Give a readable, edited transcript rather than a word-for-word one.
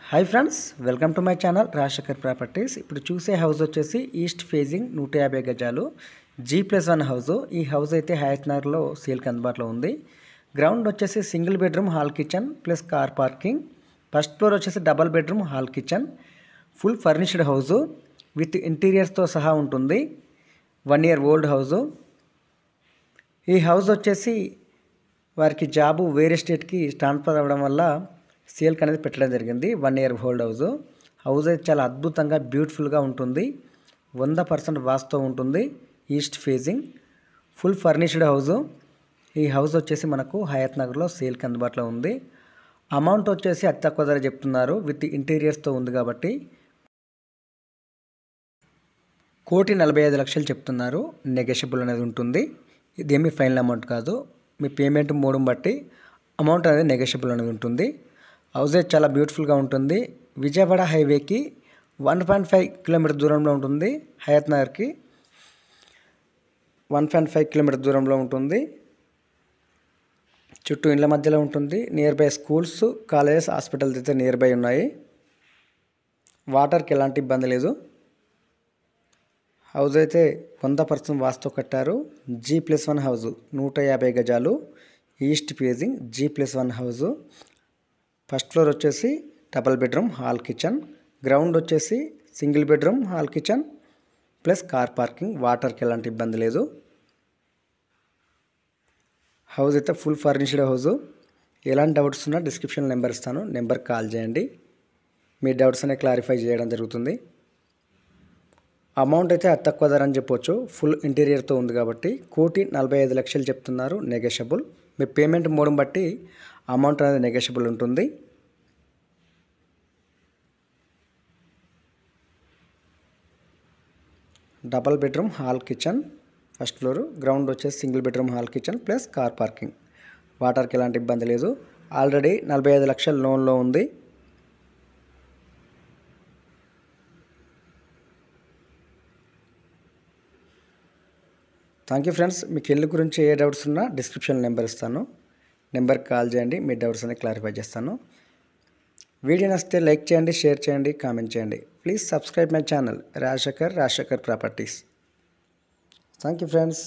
Hi friends, welcome to my channel Rajasekhar properties. ఇప్పుడు చూసే house వచ్చేసి ఈస్ట్ ఫేజింగ్ 150 గజాలు G+1 హౌస్. ఈ హౌస్ అయితే హయత్ నగర్లో సేల్కి అందుబాటులో ఉంది. గ్రౌండ్ వచ్చేసి single bedroom hall kitchen plus car parking. First floor వచ్చేసి double bedroom hall kitchen, full furnished house with ఇంటీరియర్స్తో సహా ఉంటుంది. 1 year ఓల్డ్ హౌజు. ఈ హౌస్ వచ్చేసి వారికి జాబు వేరే స్టేట్కి ట్రాన్స్ఫర్ అవ్వడం వల్ల సేల్కి అనేది పెట్టడం జరిగింది. 1 year ఓల్డ్ హౌస్. హౌస్ అయితే చాలా అద్భుతంగా బ్యూటిఫుల్గా ఉంటుంది. 100% వాస్తు ఉంటుంది. East facing full furnished house. ఈ హౌస్ వచ్చేసి మనకు హయత్ నగర్లో సేల్కి అందుబాటులో ఉంది. అమౌంట్ వచ్చేసి అతి తక్కువ ధర చెప్తున్నారు, విత్ ఇంటీరియర్స్తో ఉంది కాబట్టి 1,45,00,000 చెప్తున్నారు. నెగోషియబుల్ అనేది ఉంటుంది. ఇదేమీ ఫైనల్ అమౌంట్ కాదు. మీ పేమెంట్ మోడ్ని బట్టి అమౌంట్ అనేది నెగోషియబుల్ అనేది ఉంటుంది. హౌస్ అయితే చాలా బ్యూటిఫుల్గా ఉంటుంది. విజయవాడ హైవేకి 1.5 కిలోమీటర్ దూరంలో ఉంటుంది. హయత్ నగర్కి 1.5 కిలోమీటర్ దూరంలో ఉంటుంది. చుట్టూ ఇండ్ల మధ్యలో ఉంటుంది. Near by schools, colleges, hospitals అయితే నియర్ బై ఉన్నాయి. వాటర్కి ఎలాంటి ఇబ్బంది లేదు. హౌస్ అయితే 100% వాస్తు కట్టారు. G+1 హౌస్, 150 గజాలు, east facing G+1 house. First floor వచ్చేసి double bedroom hall kitchen, ground వచ్చేసి single bedroom hall kitchen plus car parking. వాటర్కి ఎలాంటి ఇబ్బంది లేదు. హౌస్ అయితే ఫుల్ ఫర్నిష్డ్ హౌజు. ఎలాంటి డౌట్స్ ఉన్నా డిస్క్రిప్షన్ నెంబర్ ఇస్తాను, నెంబర్కి కాల్ చేయండి. మీ డౌట్స్ అనేవి క్లారిఫై చేయడం జరుగుతుంది. అమౌంట్ అయితే అతి తక్కువ ధర అని చెప్పొచ్చు. ఫుల్ ఇంటీరియర్తో ఉంది కాబట్టి 1,45,00,000 చెప్తున్నారు. నెగోషియబుల్. మీ పేమెంట్ మోడ్ని బట్టి అమౌంట్ అనేది నెగోషియబుల్ ఉంటుంది. Double bedroom hall kitchen first floor, ground వచ్చేసి single bedroom hall kitchen plus car parking. వాటర్కి ఎలాంటి ఇబ్బంది లేదు. ఆల్రెడీ 45,00,000 లోన్లో ఉంది. Thank you friends. మీకు ఇల్లు గురించి ఏ డౌట్స్ ఉన్నా డిస్క్రిప్షన్ నెంబర్ ఇస్తాను, నెంబర్కి కాల్ చేయండి. మీ డౌట్స్ అనేవి క్లారిఫై చేస్తాను. వీడియో నచ్చితే లైక్ చేయండి, షేర్ చేయండి, కామెంట్ చేయండి. Please subscribe my channel Rajasekhar properties. Thank you friends.